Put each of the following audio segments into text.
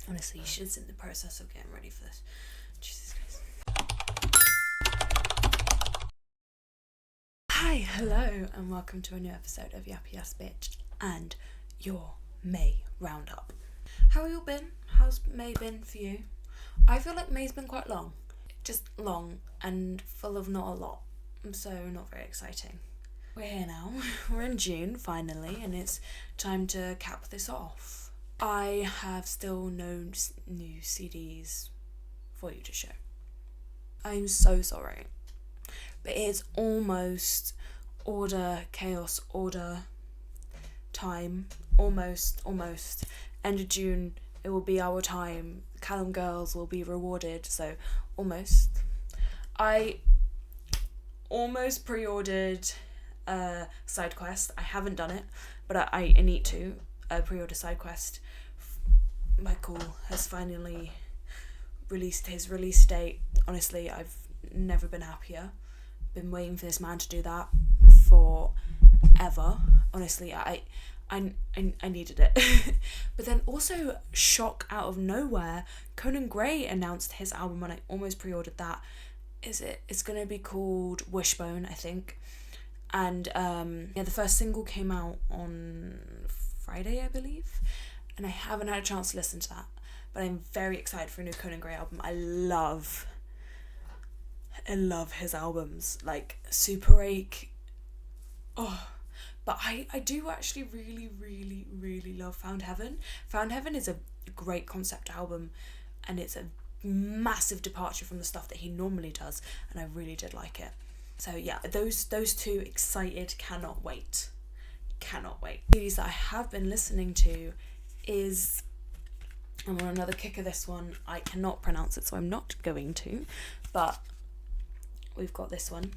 Honestly, you should have seen the process of getting ready for this. Jesus Christ. Hi, hello, and welcome to a new episode of Yappy Ass B and your May roundup. How have you been? How's May been for you? I feel like May's been quite long. Just long and full of not a lot. So not very exciting. We're here now. We're in June, finally, and it's time to cap this off. I have still no new CDs for you to show. I'm so sorry. But it's almost chaos order time. Almost. End of June, it will be our time. Callum girls will be rewarded, so almost. I almost pre-ordered Side Quest. I haven't done it, but I need to pre-order Side Quest. Michael has finally released his release date. Honestly, I've never been happier. Been waiting for this man to do that forever. Honestly, I needed it. But then also, shock out of nowhere, Conan Gray announced his album and I almost pre-ordered that. It's gonna be called Wishbone, I think. And the first single came out on Friday, I believe, and I haven't had a chance to listen to that, but I'm very excited for a new Conan Gray album. I love his albums, like Super Ache. Oh, but I do actually really love Found Heaven. Found Heaven is a great concept album, and it's a massive departure from the stuff that he normally does, and I really did like it. So yeah, those two, excited, cannot wait. Movies that I have been listening to is, I'm on another kick of this one, I cannot pronounce it so I'm not going to, but we've got this one.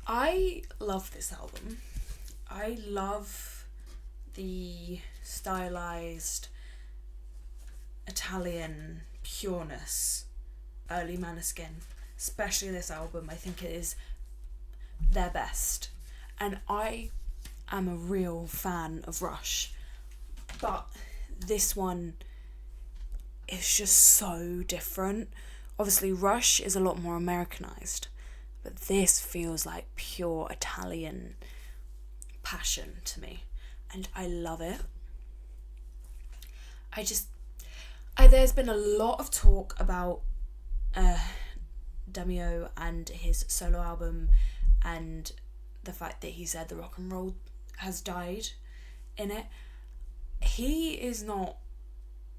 I love this album. I love the stylized Italian pureness, early Maneskin, especially this album. I think it is their best, and I am a real fan of Rush, but this one is just so different. Obviously Rush is a lot more Americanized, but this feels like pure Italian passion to me, and I love it. There's been a lot of talk about Demio and his solo album, and the fact that he said the rock and roll has died in it. He is not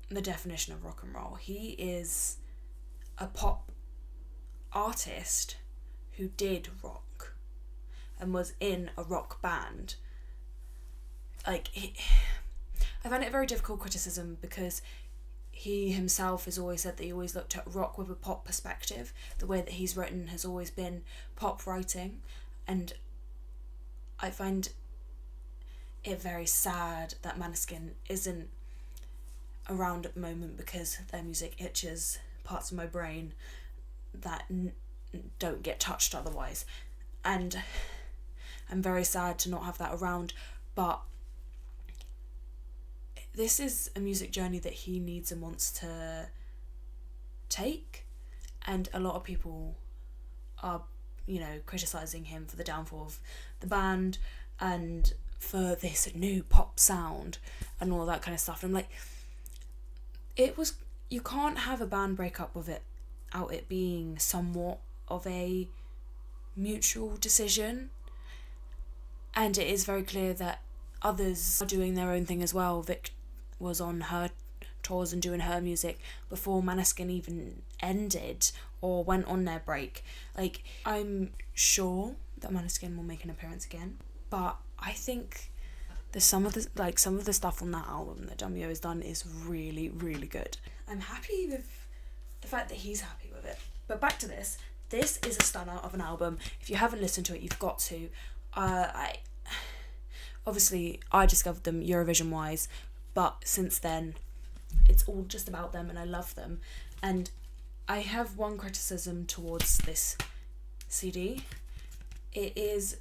the definition of rock and roll. He is a pop artist who did rock and was in a rock band. I find it a very difficult criticism because he himself has always said that he always looked at rock with a pop perspective. The way that he's written has always been pop writing, and I find it very sad that Maneskin isn't around at the moment because their music itches parts of my brain that don't get touched otherwise, and I'm very sad to not have that around. But this is a music journey that he needs and wants to take, and a lot of people are, criticising him for the downfall of the band and for this new pop sound and all that kind of stuff. And I'm like, you can't have a band breakup without it being somewhat of a mutual decision, and it is very clear that others are doing their own thing as well. Vic was on her tours and doing her music before Maneskin even ended or went on their break. Like, I'm sure that Maneskin will make an appearance again, but I think some of the stuff on that album that Demio has done is really good. I'm happy with the fact that he's happy with it. But back to this. This is a stunner of an album. If you haven't listened to it, you've got to. I discovered them Eurovision wise, but since then it's all just about them and I love them. And I have one criticism towards this CD. It is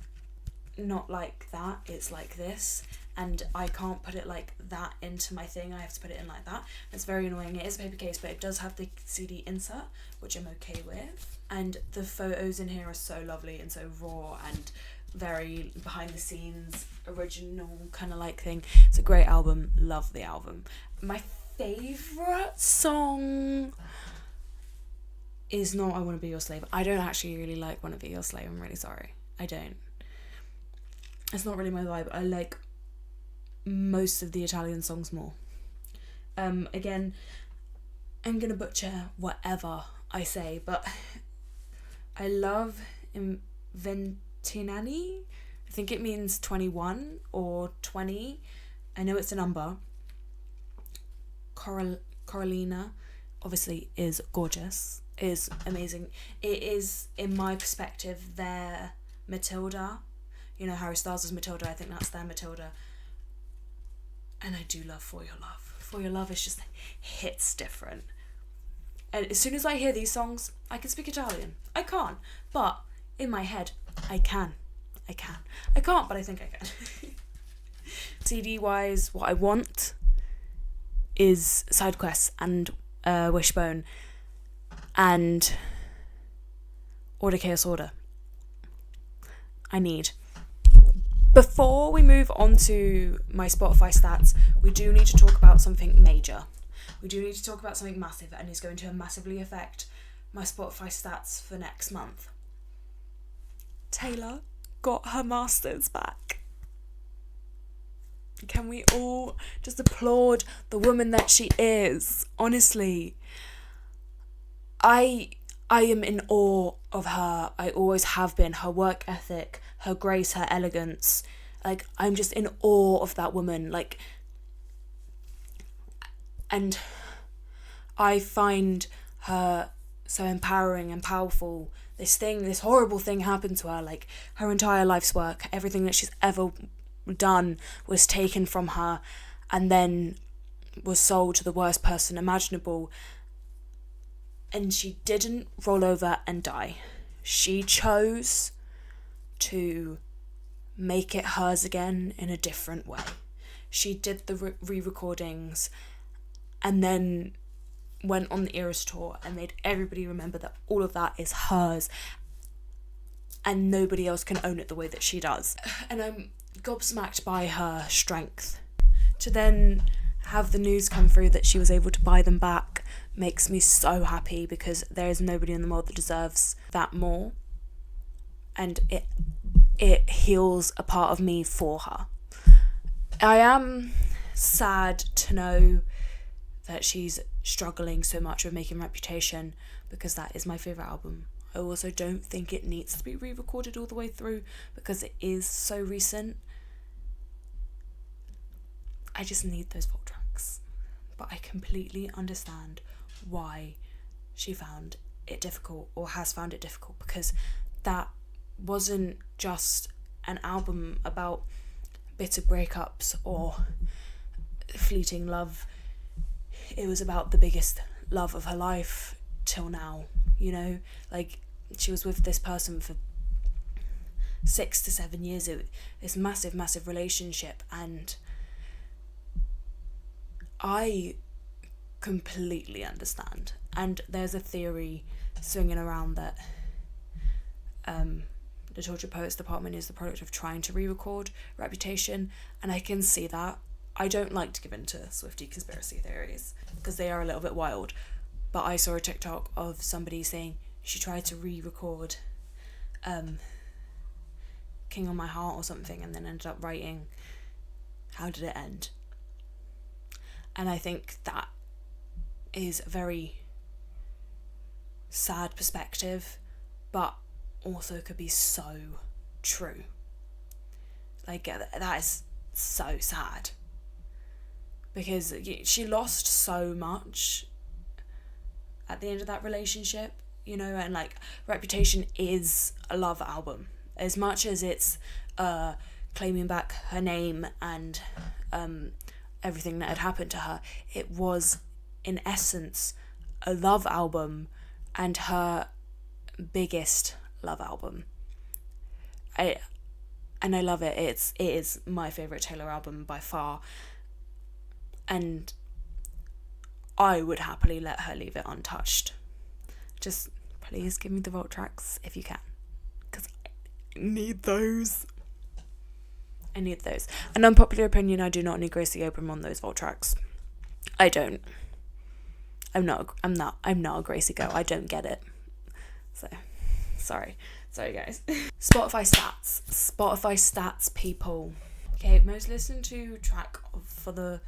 not like that, it's like this, and I can't put it like that into my thing. I have to put it in like that. It's very annoying. It is a paper case, but it does have the CD insert, which I'm okay with. And the photos in here are so lovely and so raw and very behind the scenes, original kind of like thing. It's a great album. Love the album. My favourite song is not I Wanna Be Your Slave. I don't actually really like Wanna Be Your Slave. I'm really sorry. I don't. It's not really my vibe. I like most of the Italian songs more. Again, I'm gonna butcher whatever I say, but I love Ventinani. I think it means 21 or 20. I know it's a number. Carolina obviously is gorgeous, is amazing. It is, in my perspective, their Matilda. You know, Harry Styles' Matilda. I think that's their Matilda. And I do love For Your Love. For Your Love is just hits different. And as soon as I hear these songs, I can speak Italian. I can't, but in my head, I can. I can't, but I think I can. CD-wise, what I want is Side Quests and Wishbone and Order Chaos Order. I need. Before we move on to my Spotify stats, we do need to talk about something major. We do need to talk about something massive and is going to massively affect my Spotify stats for next month. Taylor got her masters back. Can we all just applaud the woman that she is? Honestly, I am in awe of her. I always have been. Her work ethic, her grace, her elegance. Like, I'm just in awe of that woman. Like, and I find her so empowering and powerful. This horrible thing happened to her. Like, her entire life's work, everything that she's ever done was taken from her and then was sold to the worst person imaginable. And she didn't roll over and die. She chose to make it hers again in a different way. She did the re-recordings and then went on the Eras tour and made everybody remember that all of that is hers and nobody else can own it the way that she does. And I'm gobsmacked by her strength. To then have the news come through that she was able to buy them back makes me so happy, because there is nobody in the world that deserves that more, and it heals a part of me for her. I am sad to know that she's struggling so much with making Reputation, because that is my favourite album. I also don't think it needs to be re-recorded all the way through because it is so recent. I just need those vault tracks. But I completely understand why she found it difficult, or has found it difficult, because that wasn't just an album about bitter breakups or fleeting love. It was about the biggest love of her life till now, you know? Like, she was with this person for 6 to 7 years. This massive relationship, and I completely understand. And there's a theory swinging around that the Tortured Poets Department is the product of trying to re-record Reputation, and I can see that. I don't like to give in to Swiftie conspiracy theories because they are a little bit wild, but I saw a TikTok of somebody saying she tried to re-record King on My Heart or something, and then ended up writing How Did It End? And I think that is a very sad perspective, but also could be so true. Like, that is so sad, because she lost so much at the end of that relationship, you know. And like, Reputation is a love album, as much as it's claiming back her name and everything that had happened to her. It was, in essence, a love album, and her biggest love album. I and I love it. It is my favourite Taylor album by far, and I would happily let her leave it untouched. Just please give me the vault tracks if you can, because I need those. An unpopular opinion, I do not need Gracie Oprah on those vault tracks. I don't. I'm not a Gracie girl. I don't get it. So, sorry guys. Spotify stats, people. Okay, most listened to track for the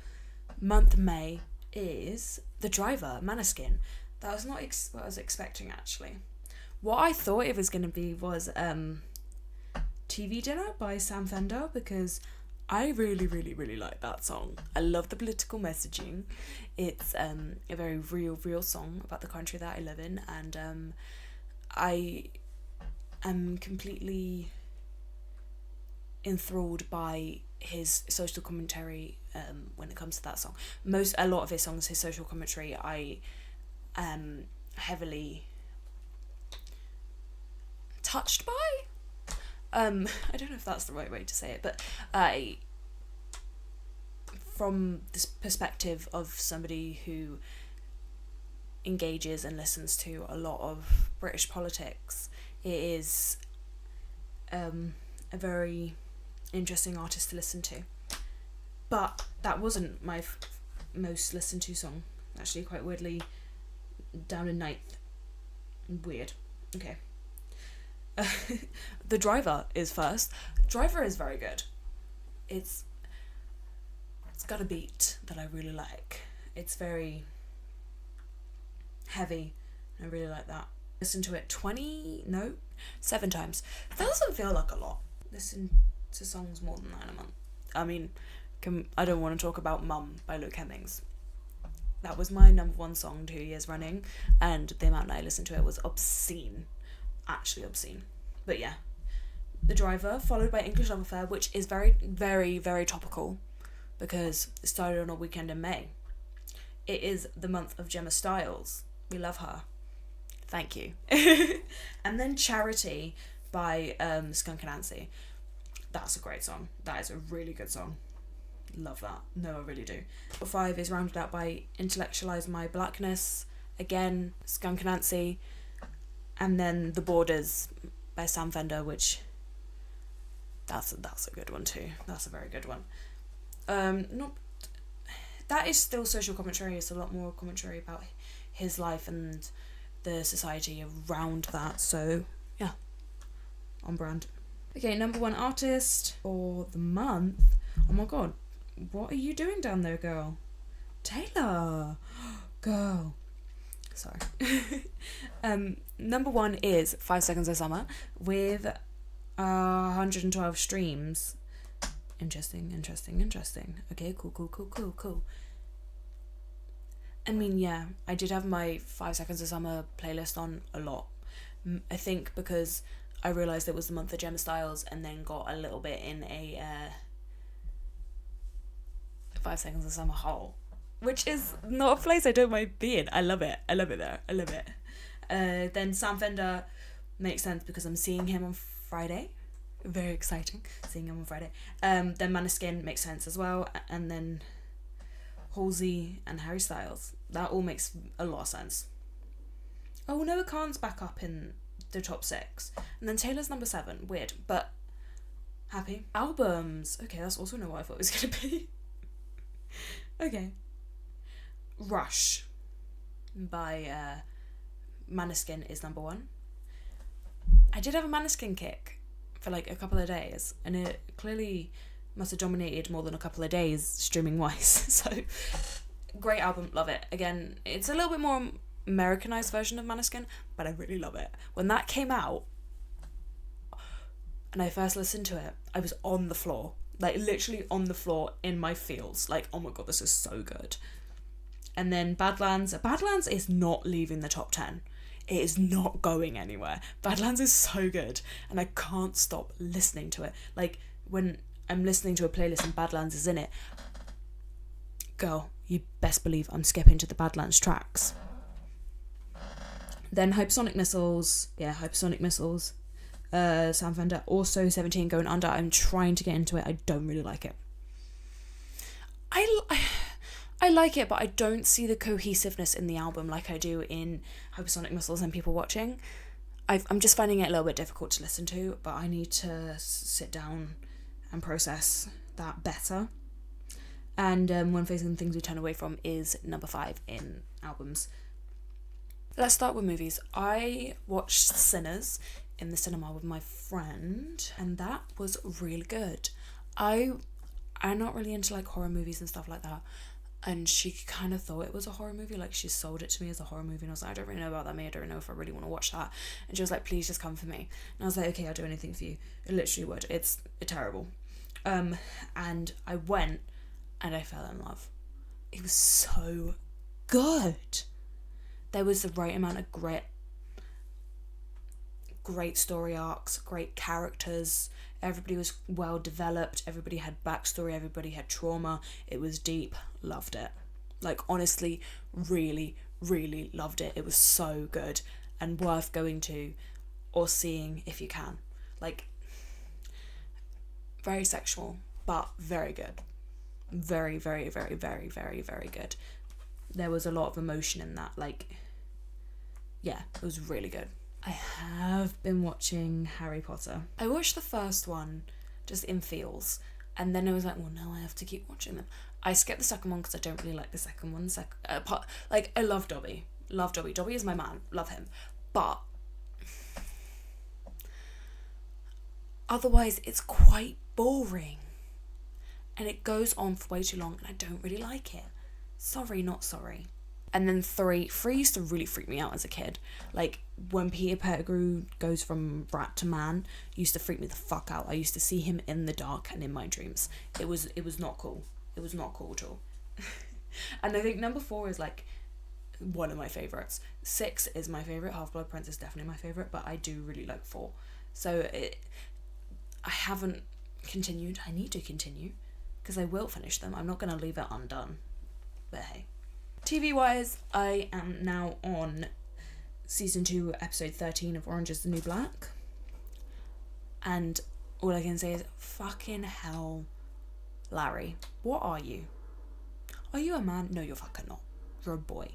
month May is The Driver, Maneskin. That was not what I was expecting, actually. What I thought it was going to be was TV Dinner by Sam Fender, because I really, really, really like that song. I love the political messaging. It's a very real song about the country that I live in, and I am completely enthralled by his social commentary when it comes to that song. A lot of his songs, his social commentary, I am heavily touched by. I don't know if that's the right way to say it, but from this perspective of somebody who engages and listens to a lot of British politics, it is a very interesting artist to listen to. But that wasn't my most listened to song. Actually, quite weirdly, down in ninth. Weird. Okay. The Driver is first. Driver is very good. It's got a beat that I really like. It's very heavy. I really like that. Listen to it 7 times. That doesn't feel like a lot. Listen to songs more than that in a month. I mean, I don't want to talk about Mum by Luke Hemmings. That was my number 1 song 2 years running, and the amount that I listened to it was obscene. Actually obscene. But yeah. The Driver, followed by English Love Affair, which is very, very, very topical, because it started on a weekend in May. It is the month of Gemma Styles. We love her. Thank you. And then Charity by Skunk Anansie. That's a great song. That is a really good song. Love that. No, I really do. 5 is rounded out by Intellectualize My Blackness. Again, Skunk Anansie. And then The Borders by Sam Fender, which that's a good one too. That's a very good one. That is still social commentary. It's a lot more commentary about his life and the society around that. So yeah, on brand. Okay, number 1 artist for the month. Oh my god, what are you doing down there, girl? Taylor, girl. Sorry. Number 1 is 5 Seconds of Summer with 112 streams. Interesting. Okay, cool. I mean, yeah, I did have my 5 Seconds of Summer playlist on a lot. I think because I realised it was the month of Gemma Styles, and then got a little bit in a 5 Seconds of Summer hole, which is not a place I don't mind being. I love it there. I love it. Then Sam Fender makes sense because I'm seeing him on Friday. Very exciting, seeing him on Friday. Then Maneskin makes sense as well, and then Halsey and Harry Styles. That all makes a lot of sense. Oh, Noah Khan's back up in the top 6, and then Taylor's number 7. Weird, but happy. Albums. Okay, that's also not what I thought it was gonna be. Okay. Rush by Maneskin is number 1. I did have a Maneskin kick for like a couple of days, and it clearly must have dominated more than a couple of days streaming wise. So great album, love it. Again, it's a little bit more Americanized version of Maneskin, but I really love it. When that came out and I first listened to it, I was on the floor, like literally on the floor in my feels, like, oh my god, this is so good. And then Badlands is not leaving the top 10. It is not going anywhere. Badlands is so good, and I can't stop listening to it. Like, when I'm listening to a playlist and Badlands is in it, girl, you best believe I'm skipping to the Badlands tracks. Then Hypersonic Missiles. Yeah, Hypersonic Missiles. Sam Fender. Also 17 Going Under. I'm trying to get into it. I don't really like it. I like it, but I don't see the cohesiveness in the album like I do in Hypersonic Missiles and People Watching. I'm just finding it a little bit difficult to listen to, but I need to sit down and process that better. And When Facing the Things We Turn Away From is number 5 in albums. Let's start with movies. I watched Sinners in the cinema with my friend, and that was really good. I'm not really into like horror movies and stuff like that, and she kind of thought it was a horror movie, like she sold it to me as a horror movie, and I was like, I don't really know about that, I don't know if I really want to watch that. And she was like, please just come for me. And I was like, okay, I'll do anything for you. It literally would. It's terrible. And I went and I fell in love. It was so good. There was the right amount of grit, great story arcs, great characters. Everybody was well developed. Everybody had backstory. Everybody had trauma. It was deep. Loved it. Like, honestly, really, really loved it. It was so good and worth going to or seeing if you can. Like, very sexual, but very good. Very, very, very, very, very, very good. There was a lot of emotion in that. Like, yeah, it was really good. I have been watching Harry Potter. I watched the first one just in feels, and then I was like, well, now I have to keep watching them. I skipped the second one because I don't really like the second one. I love Dobby. Love Dobby. Dobby is my man. Love him. But otherwise, it's quite boring. And it goes on for way too long, and I don't really like it. Sorry, not sorry. And then 3 used to really freak me out as a kid. Like, when Peter Pettigrew goes from rat to man, used to freak me the fuck out. I used to see him in the dark and in my dreams. It was not cool. It was not cool at all. And I think number 4 is like one of my favourites. 6 is my favourite. Half-Blood Prince is definitely my favourite, but I do really like 4. So I haven't continued. I need to continue because I will finish them. I'm not going to leave it undone. But hey. TV-wise, I am now on season 2, episode 13 of Orange is the New Black. And all I can say is, fucking hell, Larry, what are you? Are you a man? No, you're fucking not. You're a boy.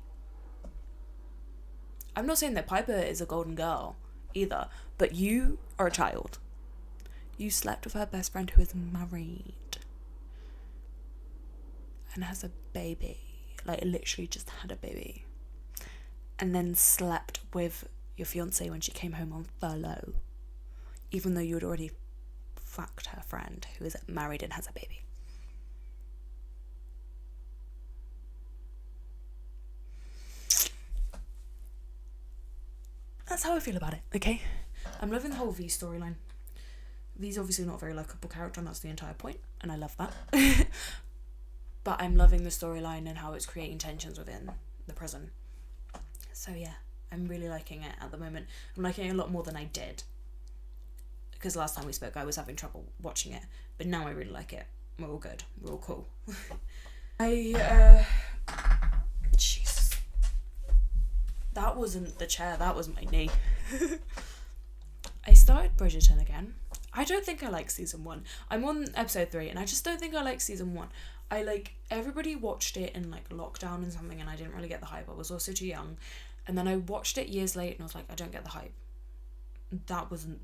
I'm not saying that Piper is a golden girl either, but you are a child. You slept with her best friend who is married and has a baby. Like, literally just had a baby. And then slept with your fiancée when she came home on furlough. Even though you had already fucked her friend who is married and has a baby. That's how I feel about it, okay? I'm loving the whole V storyline. V's obviously not a very likeable character, and that's the entire point. And I love that. But I'm loving the storyline and how it's creating tensions within the prison. So yeah, I'm really liking it at the moment. I'm liking it a lot more than I did. Because last time we spoke, I was having trouble watching it. But now I really like it. We're all good. We're all cool. Jesus. That wasn't the chair, that was my knee. I started Bridgerton again. I don't think I like season 1. I'm on episode 3 and I just don't think I like season 1. Everybody watched it in like lockdown and something, and I didn't really get the hype. I was also too young. And then I watched it years later and I was like, I don't get the hype. That wasn't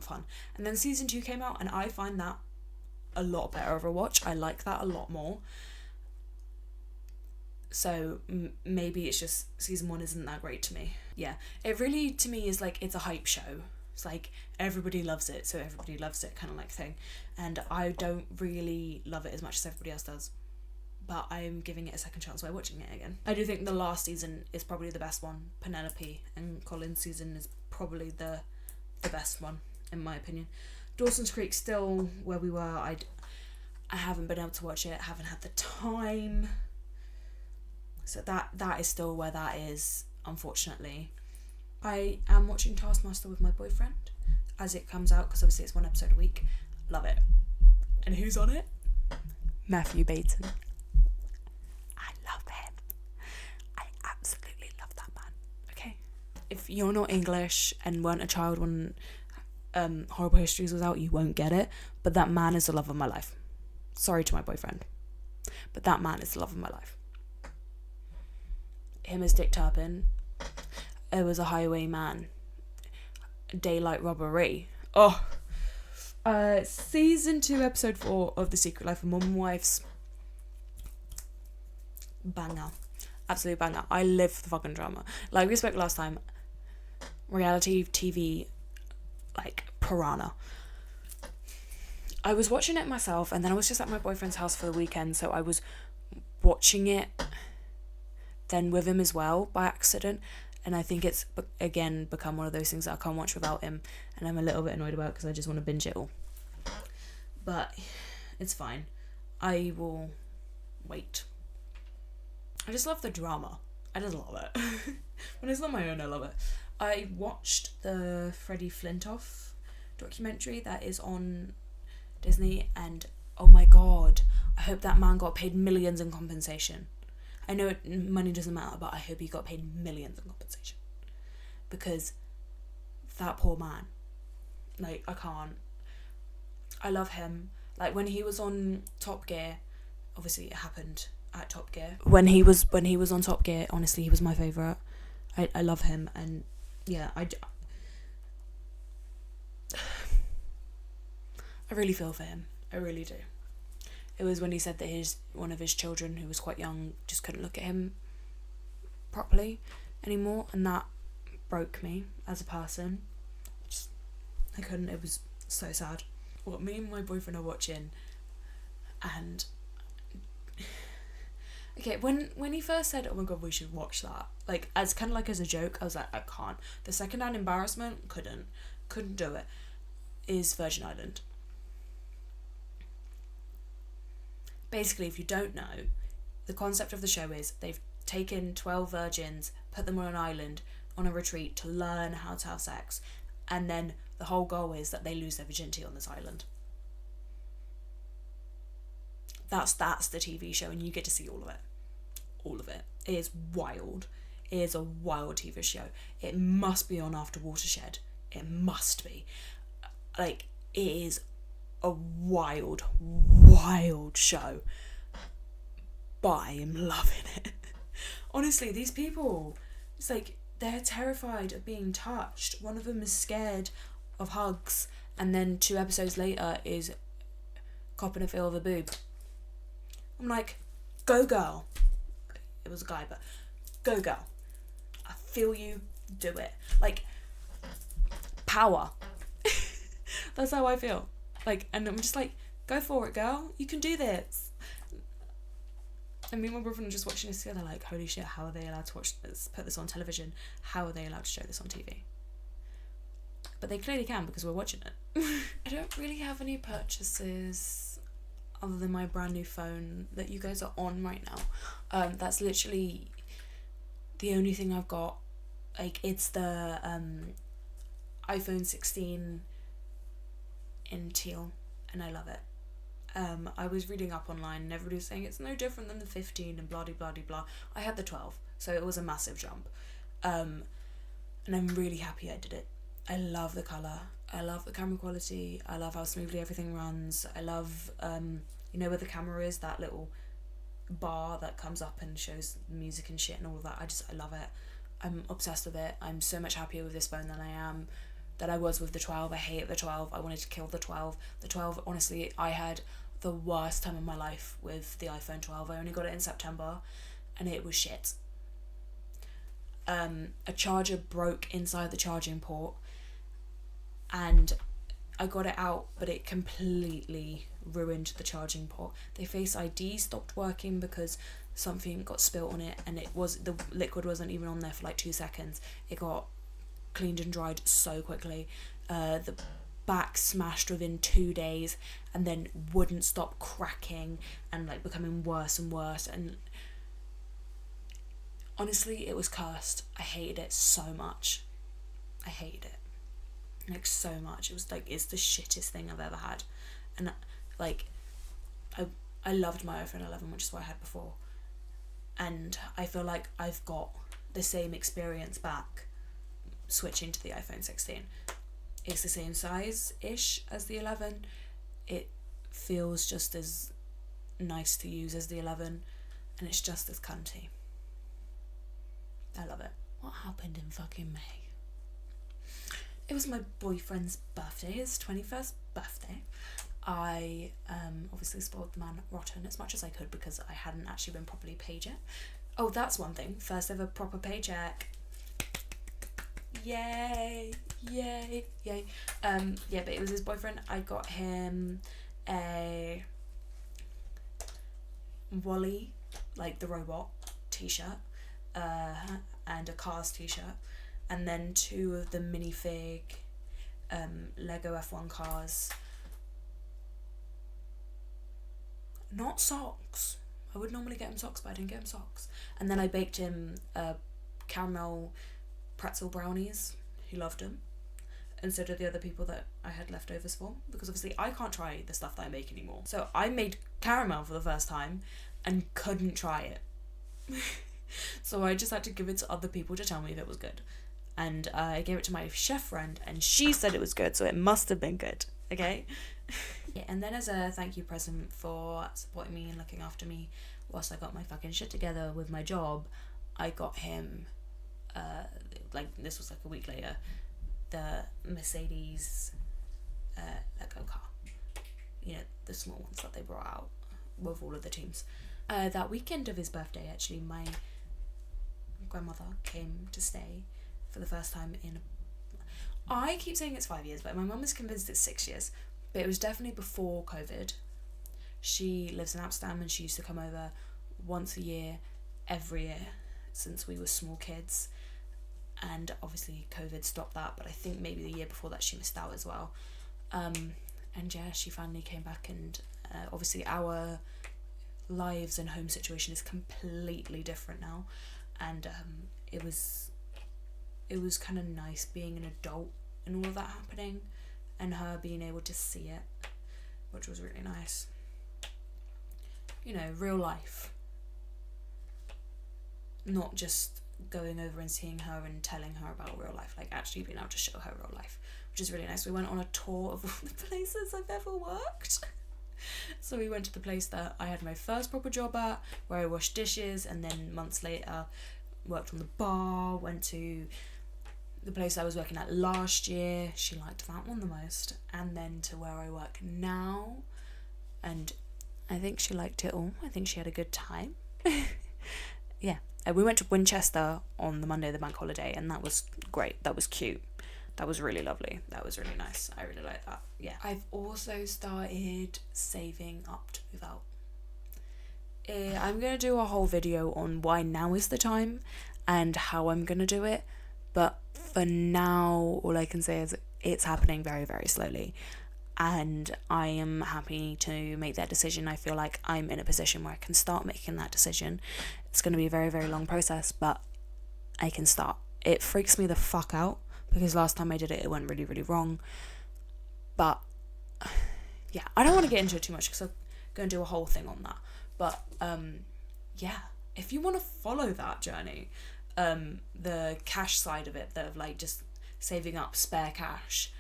fun. And then season 2 came out and I find that a lot better of a watch. I like that a lot more. So maybe it's just season 1 isn't that great to me. Yeah, it really to me is like, it's a hype show. It's like everybody loves it, so everybody loves it kind of like thing. And I don't really love it as much as everybody else does. But I'm giving it a second chance by watching it again. I do think the last season is probably the best one. Penelope and Colin's season is probably the best one, in my opinion. Dawson's Creek still where we were. I haven't been able to watch it. Haven't had the time. So that is still where that is, unfortunately. I am watching Taskmaster with my boyfriend as it comes out, because obviously it's 1 episode a week. Love it. And who's on it? Matthew Bateson. I love him. I absolutely love that man. Okay. If you're not English and weren't a child when Horrible Histories was out, you won't get it. But that man is the love of my life. Sorry to my boyfriend, but that man is the love of my life. Him as Dick Turpin. It was a Highwayman. Daylight Robbery. Oh. Season 2, episode 4 of The Secret Life of Mormon Wives. Banger. Absolute banger. I live for the fucking drama. Like we spoke last time, reality TV, like piranha. I was watching it myself, and then I was just at my boyfriend's house for the weekend, so I was watching it then with him as well by accident, and I think it's again become one of those things that I can't watch without him, and I'm a little bit annoyed about because I just want to binge it all. But it's fine. I will wait. I just love the drama. I just love it. When it's not my own, I love it. I watched the Freddie Flintoff documentary that is on Disney, and oh my god, I hope that man got paid millions in compensation. I know money doesn't matter, but I hope he got paid millions in compensation, because that poor man, like, I can't. I love him. Like when he was on Top Gear, obviously it happened at Top Gear. When he was on Top Gear, honestly, he was my favourite. I love him, and yeah, I really feel for him. I really do. It was when he said that one of his children, who was quite young, just couldn't look at him properly anymore, and that broke me as a person. I couldn't. It was so sad. What me and my boyfriend are watching, and okay, when he first said, "Oh my god, we should watch that," like as kind of like as a joke, I was like, I can't. The second-hand embarrassment, couldn't do it. Is Virgin Island. Basically, if you don't know, the concept of the show is they've taken 12 virgins, put them on an island, on a retreat to learn how to have sex, and then the whole goal is that they lose their virginity on this island. That's the TV show, and you get to see all of it. All of it. It is wild. It is a wild TV show. It must be on after Watershed. It must be. Like, it is a wild show. But I am loving it. Honestly, these people, it's like, they're terrified of being touched. One of them is scared of hugs, and then 2 episodes later is copping a feel of a boob. I'm like, go girl. It was a guy, but go girl. I feel you, do it. Like, power. That's how I feel. Like, and I'm just like, go for it, girl. You can do this. And me and my boyfriend are just watching this together, like, holy shit, how are they allowed to watch this, put this on television? How are they allowed to show this on TV? But they clearly can, because we're watching it. I don't really have any purchases other than my brand new phone that you guys are on right now. That's literally the only thing I've got. Like, it's the iPhone 16 in teal, and I love it. I was reading up online, and everybody was saying it's no different than the 15 and blah blah blah blah. I had the 12, so it was a massive jump, and I'm really happy I did it. I love the colour, I love the camera quality, I love how smoothly everything runs, I love you know where the camera is, that little bar that comes up and shows music and shit and all of that. I love it. I'm obsessed with it. I'm so much happier with this phone than I was with the 12. I hate the 12. I wanted to kill the 12. The 12, honestly, I had the worst time of my life with the iPhone 12. I only got it in September, and it was shit. A charger broke inside the charging port, and I got it out, but it completely ruined the charging port. The Face ID stopped working because something got spilt on it, and the liquid wasn't even on there for like 2 seconds. It got cleaned and dried so quickly. The back smashed within 2 days, and then wouldn't stop cracking and like becoming worse and worse, and honestly it was cursed. I hated it so much. I hated it like so much. It was like, it's the shittest thing I've ever had. And like I loved my iPhone 11, which is what I had before, and I feel like I've got the same experience back switching to the iPhone 16. It's the same size-ish as the 11. It feels just as nice to use as the 11, and it's just as cunty. I love it. What happened in fucking May? It was my boyfriend's birthday, his 21st birthday. I obviously spoiled the man rotten as much as I could because I hadn't actually been properly paid yet. Oh, that's one thing. First ever proper paycheck. Yay, yay, yay. Yeah, but it was his boyfriend. I got him a Wally, like the robot, t-shirt, and a Cars t-shirt, and then 2 of the minifig Lego F1 cars. Not socks. I would normally get him socks, but I didn't get him socks. And then I baked him caramel pretzel brownies. He loved them. And so did the other people that I had leftovers for, because obviously I can't try the stuff that I make anymore. So I made caramel for the first time and couldn't try it. So I just had to give it to other people to tell me if it was good. And I gave it to my chef friend and she said it was good, so it must have been good, okay? Yeah, and then as a thank you present for supporting me and looking after me whilst I got my fucking shit together with my job, I got him, this was like a week later, the Mercedes Lego car. You know, the small ones that they brought out with all of the teams. That weekend of his birthday, actually, my grandmother came to stay for the first time in... I keep saying it's 5 years, but my mum is convinced it's 6 years. But it was definitely before COVID. She lives in Amsterdam and she used to come over once a year, every year, since we were small kids. And obviously COVID stopped that, but I think maybe the year before that she missed out as well. And yeah, she finally came back, and obviously our lives and home situation is completely different now. And it was kind of nice being an adult and all of that happening, and her being able to see it, which was really nice. You know, real life. Not just going over and seeing her and telling her about real life, like actually being able to show her real life, which is really nice. We went on a tour of all the places I've ever worked. So we went to the place that I had my first proper job at, where I washed dishes, and then months later worked on the bar, went to the place I was working at last year, she liked that one the most, and then to where I work now, and I think she liked it all. I think she had a good time. Yeah, we went to Winchester on the Monday of the bank holiday, and that was great. That was cute. That was really lovely. That was really nice. I really like that. Yeah. I've also started saving up to move out. I'm going to do a whole video on why now is the time and how I'm going to do it. But for now, all I can say is it's happening very, very slowly. And I am happy to make that decision. I feel like I'm in a position where I can start making that decision. It's going to be a very, very long process, but I can start. It freaks me the fuck out, because last time I did it, it went really, really wrong. But yeah, I don't want to get into it too much because I'm going to do a whole thing on that. But yeah, if you want to follow that journey, the cash side of it, of like just saving up spare cash,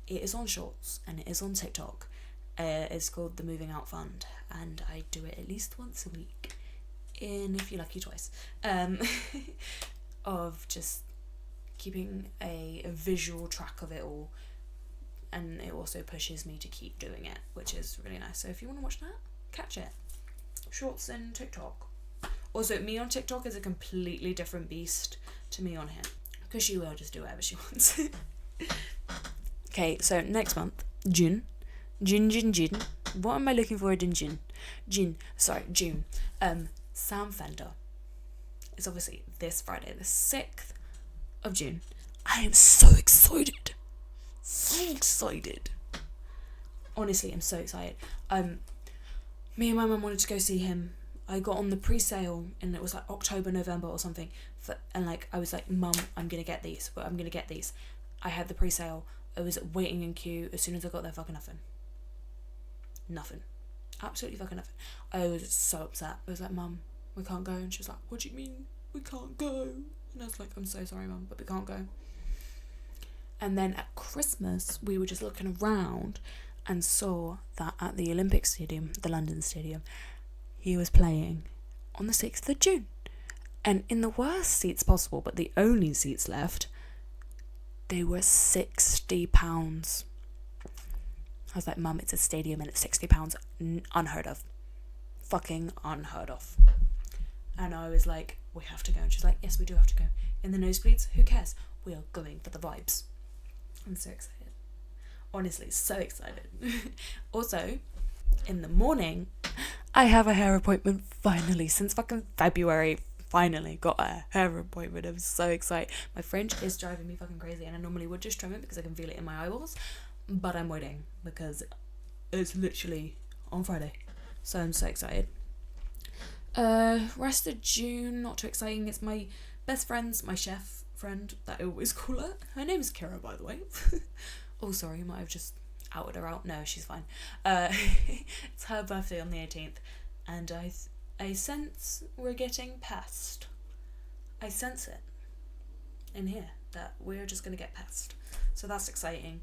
it is on Shorts and it is on TikTok. It's called the Moving Out Fund, and I do it at least once a week, in If You're Lucky Twice, of just keeping a visual track of it all, and it also pushes me to keep doing it, which is really nice. So if you want to watch that, catch it. Shorts and TikTok. Also, me on TikTok is a completely different beast to me on here, because she will just do whatever she wants. Okay, so next month, June. What am I looking for in June? June. Sam Fender. It's obviously this Friday, the 6th of June. I am so excited. So excited. Honestly, I'm so excited. Me and my mum wanted to go see him. I got on the pre-sale, and it was like October, November or something. And like, I was like, Mum, I'm going to get these. I had the pre-sale. I was waiting in queue. As soon as I got there, fucking nothing. Absolutely fucking nothing. I was so upset. I was like, Mum, we can't go. And she was like, what do you mean we can't go? And I was like, I'm so sorry, Mum, but we can't go. And then at Christmas, we were just looking around and saw that at the Olympic Stadium, the London Stadium, he was playing on the 6th of June. And in the worst seats possible, but the only seats left, they were £60. I was like, Mum, it's a stadium and it's £60. Unheard of. Fucking unheard of. And I was like, we have to go. And she's like, yes, we do have to go. In the nosebleeds, who cares? We are going for the vibes. I'm so excited. Honestly, so excited. Also, in the morning, I have a hair appointment finally. Since fucking February, finally got a hair appointment. I'm so excited. My fringe is driving me fucking crazy, and I normally would just trim it because I can feel it in my eyeballs. But I'm waiting because it's literally on Friday. So I'm so excited. Rest of June, not too exciting. It's my best friend's, my chef friend that I always call her. Her name is Kira, by the way. Oh, sorry, might have just outed her out. No, she's fine. It's her birthday on the 18th, and I sense we're getting past. I sense it in here that we're just gonna get past. So that's exciting.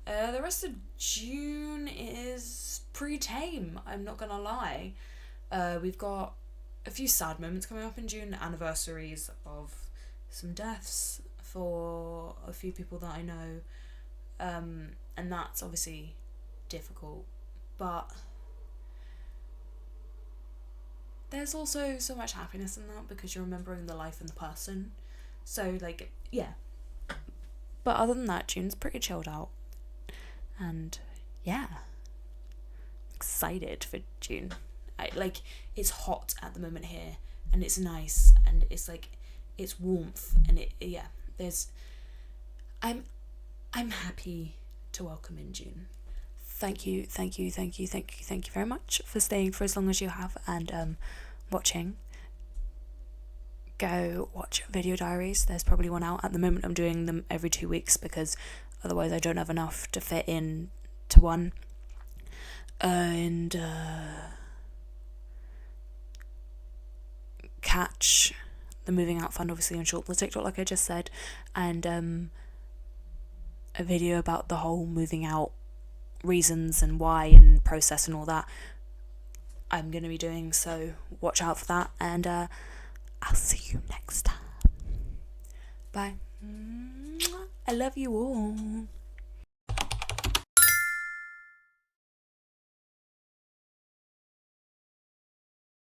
The rest of June is pretty tame, I'm not gonna lie. We've got a few sad moments coming up in June, anniversaries of some deaths for a few people that I know, and that's obviously difficult, but there's also so much happiness in that because you're remembering the life and the person. So, like, yeah. But other than that, June's pretty chilled out. And, yeah. Excited for June. It's hot at the moment here. And it's nice. And it's, like, it's warmth. And, I'm happy to welcome in June. Thank you very much for staying for as long as you have and watching. Go watch Video Diaries. There's probably one out at the moment. I'm doing them every 2 weeks because otherwise I don't have enough to fit in to one. And catch the Moving Out Fund obviously on Short the TikTok, like I just said, and a video about the whole moving out reasons and why and process and all that I'm going to be doing, so watch out for that, and I'll see you next time. Bye. I love you all.